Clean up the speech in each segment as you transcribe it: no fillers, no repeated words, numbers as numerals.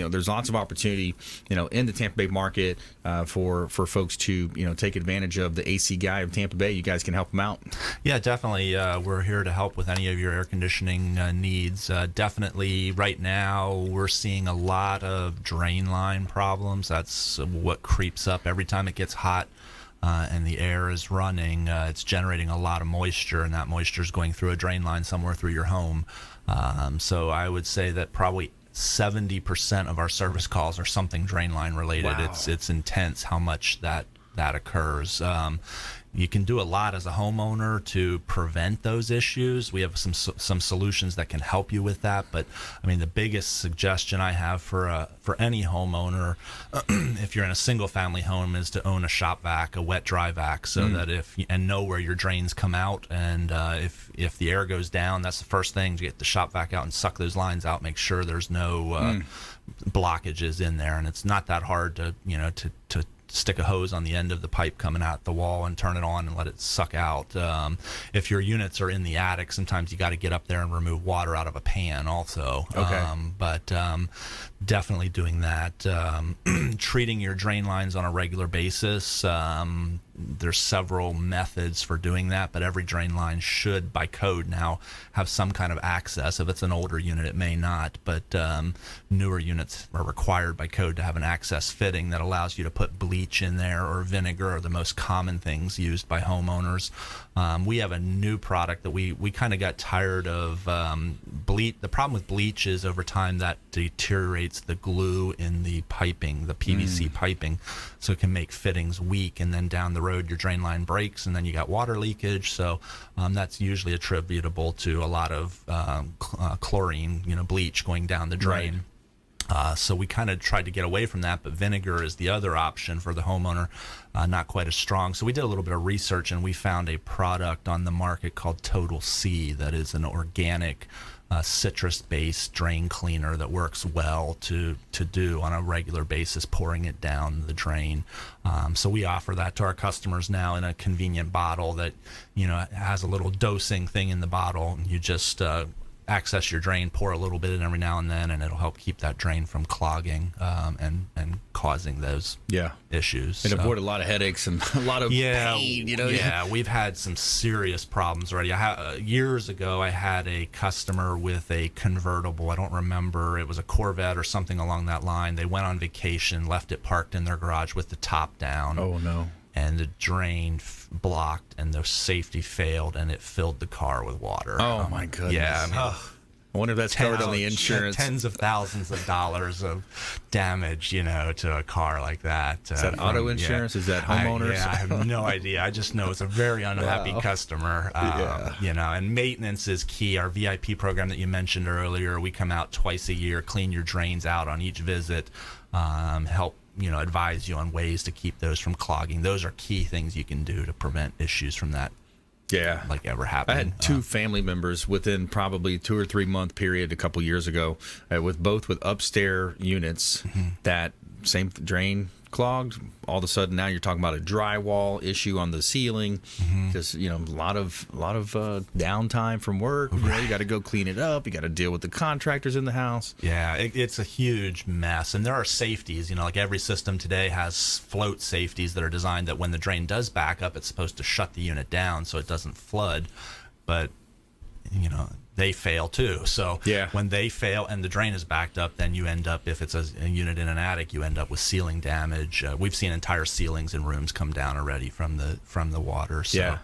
there's lots of opportunity, in the Tampa Bay market for folks to, take advantage of the AC guy of Tampa Bay. You guys can help them out. Yeah, definitely. We're here to help with any of your air conditioning needs. Definitely right now we're seeing a lot of drain line problems. That's what creeps up every time it gets hot. And the air is running, it's generating a lot of moisture, and that moisture is going through a drain line somewhere through your home. So I would say that probably 70% of our service calls are something drain line related. Wow. It's intense how much that occurs. You can do a lot as a homeowner to prevent those issues. We have some solutions that can help you with that. But I mean, the biggest suggestion I have for any homeowner, if you're in a single family home, is to own a shop vac, a wet dry vac, so that and know where your drains come out. And if the air goes down, that's the first thing, to get the shop vac out and suck those lines out. Make sure there's no blockages in there. And it's not that hard to stick a hose on the end of the pipe coming out the wall and turn it on and let it suck out. If your units are in the attic, sometimes you got to get up there and remove water out of a pan also. Okay. But definitely doing that. Treating your drain lines on a regular basis. There's several methods for doing that, but every drain line should, by code now, have some kind of access. If it's an older unit, it may not, but newer units are required by code to have an access fitting that allows you to put bleach in there, or vinegar, are the most common things used by homeowners. We have a new product that we kind of got tired of. Bleach. The problem with bleach is over time that deteriorates the glue in the piping, the PVC piping, so it can make fittings weak, and then down the road your drain line breaks, and then you got water leakage. So that's usually attributable to a lot of chlorine, bleach going down the drain. Right. So we kind of tried to get away from that, but vinegar is the other option for the homeowner, not quite as strong. So we did a little bit of research, and we found a product on the market called Total C that is an organic citrus-based drain cleaner that works well to do on a regular basis, pouring it down the drain. So we offer that to our customers now in a convenient bottle that has a little dosing thing in the bottle, and you just access your drain, pour a little bit in every now and then, and it'll help keep that drain from clogging and causing those issues. And avoid a lot of headaches and a lot of pain, Yeah, we've had some serious problems already. Years ago, I had a customer with a convertible. I don't remember. It was a Corvette or something along that line. They went on vacation, left it parked in their garage with the top down. Oh, no. And the drain blocked, and the safety failed, and it filled the car with water. Oh, my goodness. Yeah. I mean, I wonder if that's covered on the insurance. Tens of thousands of dollars of damage, to a car like that. Is that auto insurance? Is that homeowners? I have no idea. I just know it's a very unhappy customer. And maintenance is key. Our VIP program that you mentioned earlier, we come out twice a year, clean your drains out on each visit, help advise you on ways to keep those from clogging. Those are key things you can do to prevent issues from that. Yeah, ever happening. I had two family members within probably 2 or 3 month period a couple years ago, with upstairs units that same drain clogged. All of a sudden now you're talking about a drywall issue on the ceiling, because a lot of downtime from work. You got to go clean it up. You got to deal with the contractors in the house. Yeah, it's a huge mess, and there are safeties. Like every system today has float safeties that are designed that when the drain does back up, it's supposed to shut the unit down so it doesn't flood. But they fail too. So when they fail and the drain is backed up, then you end up, if it's a unit in an attic, you end up with ceiling damage. We've seen entire ceilings in rooms come down already from the water. So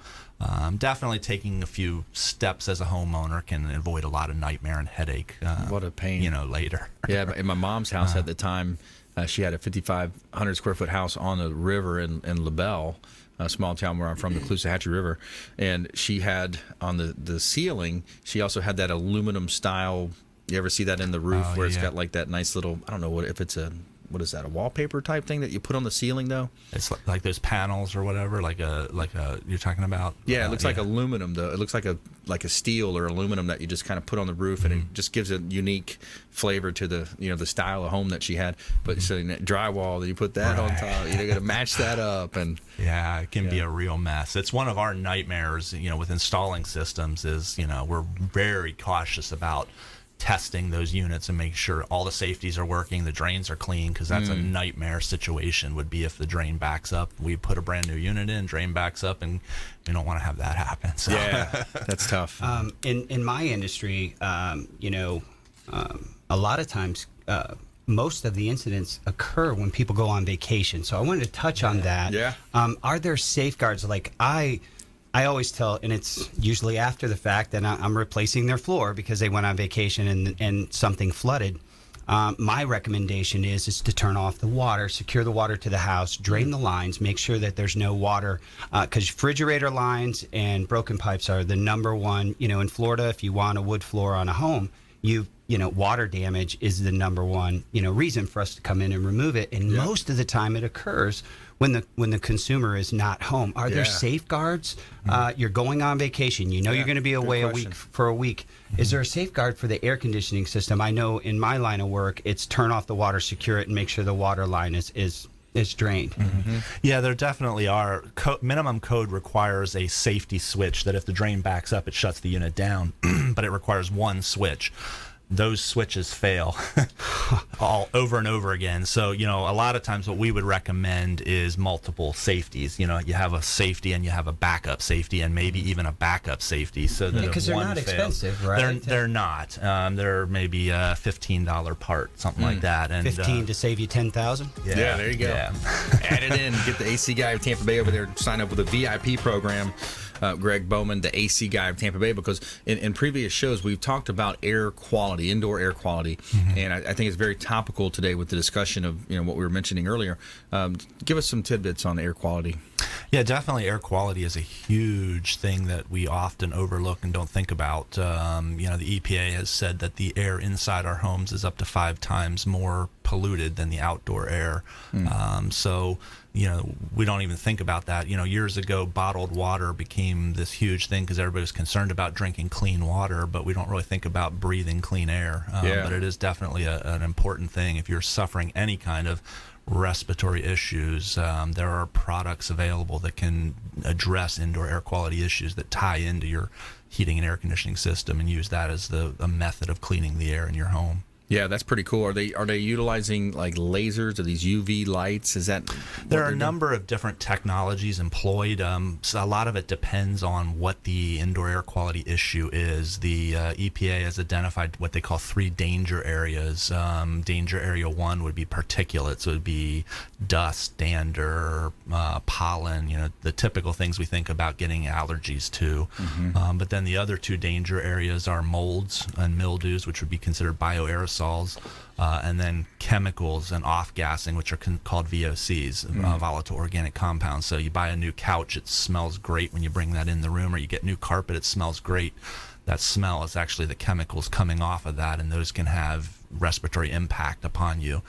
definitely taking a few steps as a homeowner can avoid a lot of nightmare and headache. What a pain. Later. Yeah, in my mom's house at the time, she had a 5,500 square foot house on the river in LaBelle, a small town where I'm from, the Caloosahatchee River, and she had on the ceiling, she also had that aluminum style. You ever see that in the roof where it's got like that nice little, I don't know what is that, a wallpaper type thing that you put on the ceiling though? It's like those panels or whatever, like a you're talking about. Yeah, it looks like aluminum though. It looks like a steel or aluminum that you just kind of put on the roof, and it just gives a unique flavor to the the style of home that she had. But so drywall, then you put that on top. You got to match that up, and it can be a real mess. It's one of our nightmares, with installing systems. Is we're very cautious about testing those units and make sure all the safeties are working, the drains are clean, because that's a nightmare situation would be if the drain backs up. We put a brand new unit in, drain backs up, and we don't want to have that happen. So. Yeah, that's tough. In my industry, a lot of times, most of the incidents occur when people go on vacation. So I wanted to touch on that. Yeah. Are there safeguards? Like I always tell, and it's usually after the fact, that I'm replacing their floor because they went on vacation and something flooded. My recommendation is to turn off the water, secure the water to the house, drain the lines, make sure that there's no water, because refrigerator lines and broken pipes are the number one. In Florida, if you want a wood floor on a home, water damage is the number one, reason for us to come in and remove it. And most of the time it occurs when the consumer is not home. Are there safeguards? You're going on vacation. You're going to be away for a week. Is there a safeguard for the air conditioning system? I know in my line of work, it's turn off the water, secure it, and make sure the water line is drained. Yeah, there definitely are. Minimum code requires a safety switch that if the drain backs up, it shuts the unit down, but it requires one switch. Those switches fail all over and over again. So, a lot of times what we would recommend is multiple safeties. You have a safety and you have a backup safety and maybe even a backup safety. So that because they're not expensive, right? They're not. They're maybe a $15 part, something like that. And 15 to save you 10,000. Yeah, there you go. Yeah. Add it in. Get the AC guy of Tampa Bay over there. Sign up with a VIP program. Gregg Bowman, the AC guy of Tampa Bay, because in previous shows we've talked about air quality, indoor air quality, and I think it's very topical today with the discussion of what we were mentioning earlier. Give us some tidbits on air quality. Yeah, definitely. Air quality is a huge thing that we often overlook and don't think about. The EPA has said that the air inside our homes is up to 5 times more polluted than the outdoor air. So we don't even think about that. Years ago, bottled water became this huge thing because everybody was concerned about drinking clean water, but we don't really think about breathing clean air. But it is definitely an important thing. If you're suffering any kind of respiratory issues, there are products available that can address indoor air quality issues that tie into your heating and air conditioning system and use that as a method of cleaning the air in your home. Yeah, that's pretty cool. Are they utilizing like lasers or these UV lights? Is that there are a number of different technologies employed. So a lot of it depends on what the indoor air quality issue is. The EPA has identified what they call 3 danger areas. Danger area 1 would be particulates. So it would be dust, dander, pollen. The typical things we think about getting allergies to. But then the other 2 danger areas are molds and mildews, which would be considered bioaerosols. And then chemicals and off-gassing, which are called VOCs, volatile organic compounds. So you buy a new couch, it smells great when you bring that in the room, or you get new carpet, it smells great. That smell is actually the chemicals coming off of that, and those can have respiratory impact upon you.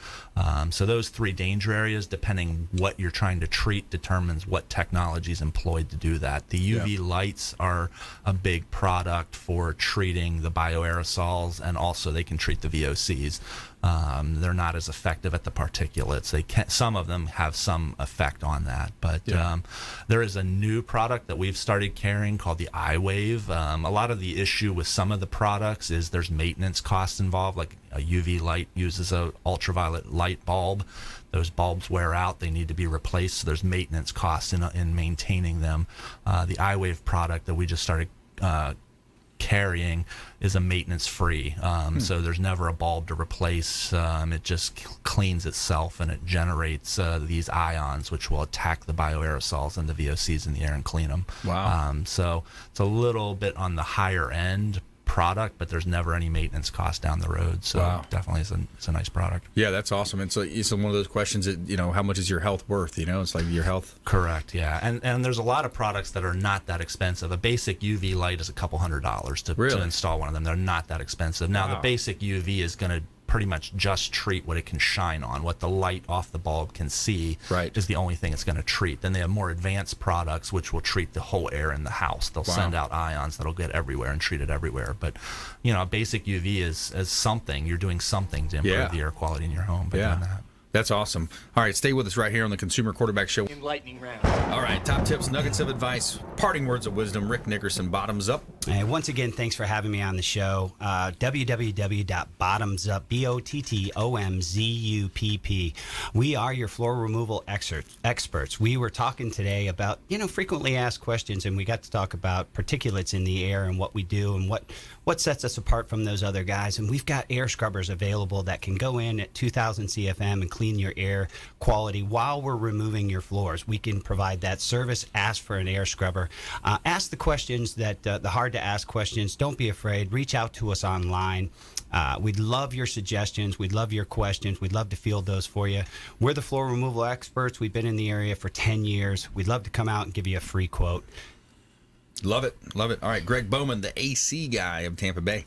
So those 3 danger areas, depending what you're trying to treat, determines what technology is employed to do that. The UV lights are a big product for treating the bioaerosols, and also they can treat the VOCs. They're not as effective at the particulates. Some of them have some effect on that, but there is a new product that we've started carrying called the iWave. A lot of the issue with some of the products is there's maintenance costs involved. Like a UV light uses a ultraviolet light bulb. Those bulbs wear out; they need to be replaced. So there's maintenance costs in maintaining them. The iWave product that we just started carrying is a maintenance free, so there's never a bulb to replace. It just cleans itself, and it generates these ions which will attack the bioaerosols and the VOCs in the air and clean them. Wow. So it's a little bit on the higher end product, but there's never any maintenance cost down the road. So definitely it's a nice product. Yeah, that's awesome. And so it's one of those questions that, how much is your health worth? It's like your health. Correct. Yeah. And there's a lot of products that are not that expensive. A basic UV light is a couple $100s to install one of them. They're not that expensive. Now the basic UV is going to pretty much just treat what it can shine on. What the light off the bulb can see is the only thing it's going to treat. Then they have more advanced products which will treat the whole air in the house. They'll send out ions that'll get everywhere and treat it everywhere. But a basic UV is something. You're doing something to improve the air quality in your home by doing that. That's awesome. All right, stay with us right here on the Consumer Quarterback Show. Lightning round. All right, top tips, nuggets of advice, parting words of wisdom. Rick Nickerson, bottoms up. And once again, thanks for having me on the show. www.bottomsup, BOTTOMZUPP. We are your floor removal experts. We were talking today about, frequently asked questions, and we got to talk about particulates in the air and what we do and what sets us apart from those other guys. And we've got air scrubbers available that can go in at 2,000 CFM and clean your air quality while we're removing your floors. We can provide that service. Ask for an air scrubber. Ask the questions that the hard to ask questions. Don't be afraid. Reach out to us online. We'd love your suggestions. We'd love your questions. We'd love to field those for you. We're the floor removal experts. We've been in the area for 10 years. We'd love to come out and give you a free quote. Love it. Love it. All right, Gregg Bowman, the AC guy of Tampa Bay.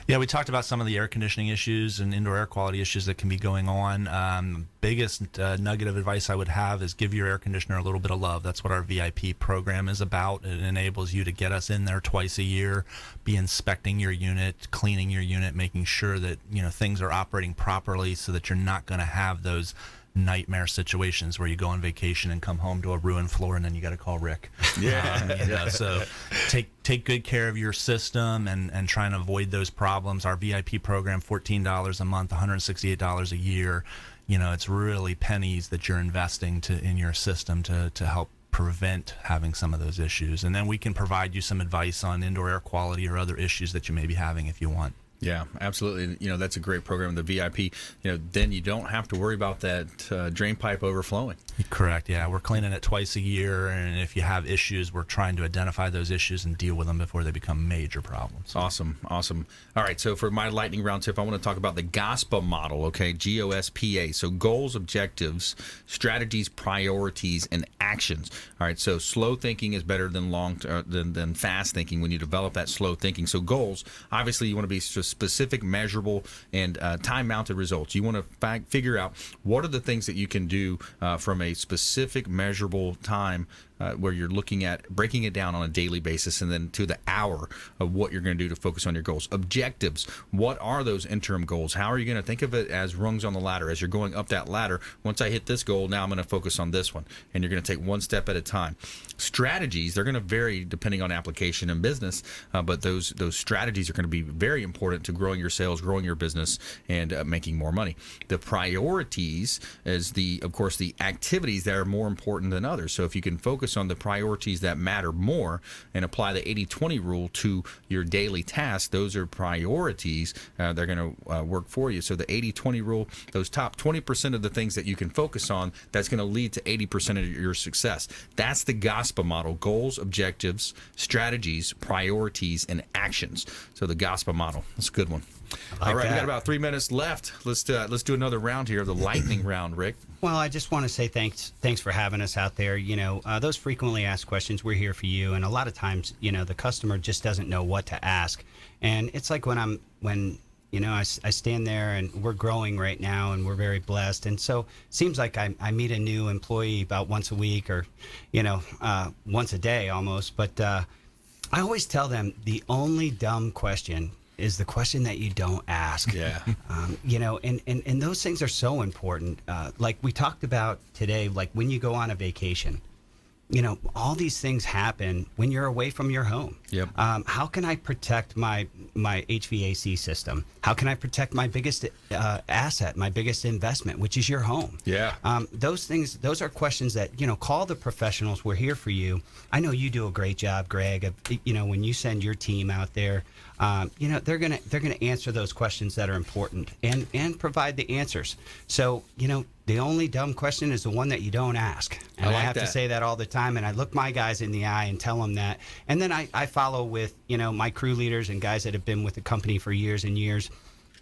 Yeah, we talked about some of the air conditioning issues and indoor air quality issues that can be going on. Biggest nugget of advice I would have is give your air conditioner a little bit of love. That's what our VIP program is about. It enables you to get us in there twice a year, be inspecting your unit, cleaning your unit, making sure that things are operating properly so that you're not going to have those nightmare situations where you go on vacation and come home to a ruined floor and then you got to call Rick. Yeah. So take good care of your system and try and avoid those problems. Our VIP program, $14 a month, $168 a year. It's really pennies that you're investing in your system to help prevent having some of those issues. And then we can provide you some advice on indoor air quality or other issues that you may be having if you want. Yeah, absolutely. That's a great program, the VIP. Then you don't have to worry about that drain pipe overflowing. Correct. Yeah, we're cleaning it twice a year, and if you have issues, we're trying to identify those issues and deal with them before they become major problems. Awesome. All right, so for my lightning round tip, I want to talk about the GOSPA model, okay? GOSPA. So goals, objectives, strategies, priorities, and actions. All right, so slow thinking is better than than fast thinking when you develop that slow thinking. So goals, obviously you want to be specific, measurable, and time-mounted results. You want to figure out what are the things that you can do from a specific, measurable time where you're looking at breaking it down on a daily basis, and then to the hour of what you're going to do to focus on your goals. Objectives, what are those interim goals? How are you going to think of it as rungs on the ladder as you're going up that ladder? Once I hit this goal, now I'm going to focus on this one, and you're going to take one step at a time. Strategies, they're going to vary depending on application and business, but those strategies are going to be very important to growing your sales, growing your business, and making more money. The priorities is of course the activities that are more important than others. So if you can focus on the priorities that matter more and apply the 80-20 rule to your daily tasks, those are priorities. They're going to work for you. So the 80-20 rule, those top 20% of the things that you can focus on, that's going to lead to 80% of your success. That's the GOSPA model: goals, objectives, strategies, priorities, and actions. So the GOSPA model, that's a good one. All right, we got about 3 minutes left. Let's do another round here, the lightning round, Rick. Well, I just want to say thanks for having us out there. Those frequently asked questions, we're here for you. And a lot of times, the customer just doesn't know what to ask. And it's like when I stand there, and we're growing right now, and we're very blessed. And so it seems like I meet a new employee about once a week, or once a day almost. But I always tell them the only dumb question is the question that you don't ask. Yeah. And those things are so important. Like we talked about today, like when you go on a vacation, all these things happen when you're away from your home. Yep. How can I protect my HVAC system? How can I protect my biggest asset, my biggest investment, which is your home? Yeah. Those are questions that, call the professionals. We're here for you. I know you do a great job, Greg, of, when you send your team out there, they're gonna answer those questions that are important and provide the answers. So, the only dumb question is the one that you don't ask. And I have to say that all the time. And I look my guys in the eye and tell them that. And then I follow with, my crew leaders and guys that have been with the company for years and years.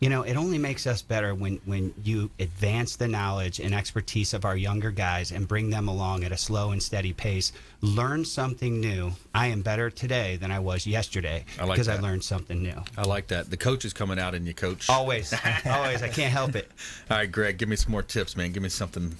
It only makes us better when you advance the knowledge and expertise of our younger guys and bring them along at a slow and steady pace. Learn something new. I am better today than I was yesterday because I learned something new. I like that. The coach is coming out in you, Coach. Always. I can't help it. All right, Greg, give me some more tips, man. Give me something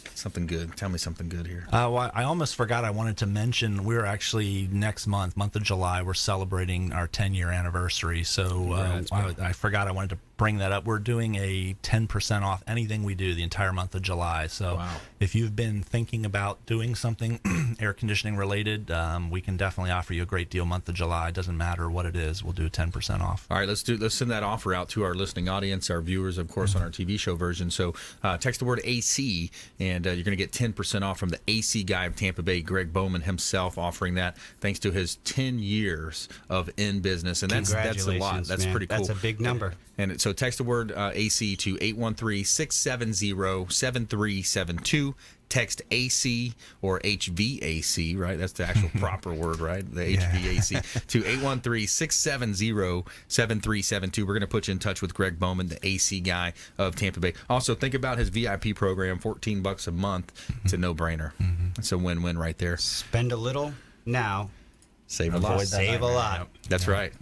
good. Tell me something good here. Well, I almost forgot. I wanted to mention we're actually next month of July, we're celebrating our 10-year anniversary. So I forgot I wanted to bring that up. We're doing a 10% off anything we do the entire month of July. So if you've been thinking about doing something air conditioning related, we can definitely offer you a great deal month of July. It doesn't matter what it is. We'll do 10% off. All right, let's send that offer out to our listening audience, our viewers, of course, on our TV show version. So text the word AC, and you're going to get 10% off from the AC guy of Tampa Bay, Gregg Bowman himself, offering that thanks to his 10 years of in business. And that's a lot. That's pretty cool. That's a big number. And so text the word AC to 813-670-7372. Text AC or HVAC, right? That's the actual proper word, right? The HVAC to 813-670-7372. We're going to put you in touch with Gregg Bowman, the AC guy of Tampa Bay. Also, think about his VIP program, $14 a month. It's a no-brainer. It's a win-win right there. Spend a little now. Save a lot. Save a lot. That's right.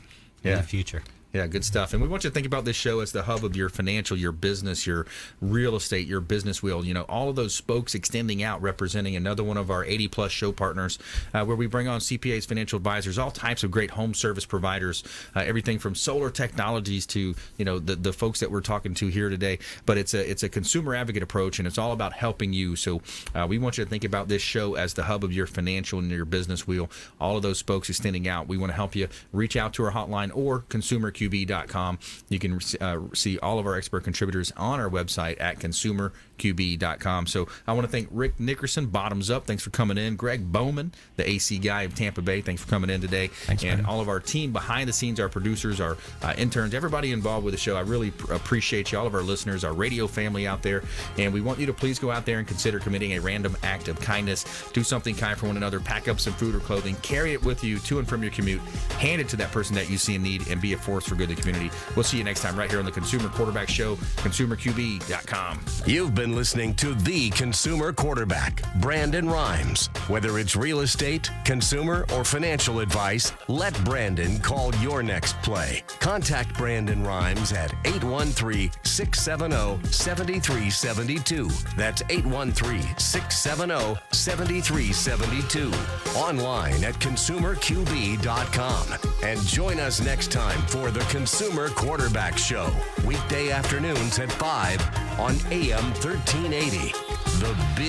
In the future. Yeah, good stuff. And we want you to think about this show as the hub of your financial, your business, your real estate, your business wheel. You know, all of those spokes extending out, representing another one of our 80-plus show partners, where we bring on CPAs, financial advisors, all types of great home service providers, everything from solar technologies to, you know, the folks that we're talking to here today. But it's a consumer advocate approach, and it's all about helping you. So we want you to think about this show as the hub of your financial and your business wheel. All of those spokes extending out. We want to help you. Reach out to our hotline or consumerqb.com. You can see all of our expert contributors on our website at consumerqb.com. So I want to thank Rick Nickerson, Bottoms Up. Thanks for coming in. Gregg Bowman, the AC guy of Tampa Bay. Thanks for coming in today. Thanks, and man. all of our team behind the scenes, our producers, our interns, everybody involved with the show. I really appreciate you, all of our listeners, our radio family out there. And we want you to please go out there and consider committing a random act of kindness. Do something kind for one another. Pack up some food or clothing. Carry it with you to and from your commute. Hand it to that person that you see in need, and be a force for good in the community. We'll see you next time right here on the Consumer Quarterback Show, consumerqb.com. You've been listening to The Consumer Quarterback, Brandon Rhymes. Whether it's real estate, consumer, or financial advice, let Brandon call your next play. Contact Brandon Rhymes at 813-670-7372. That's 813-670-7372. Online at consumerqb.com. And join us next time for the Consumer Quarterback Show, weekday afternoons at 5 on AM 1380. The Big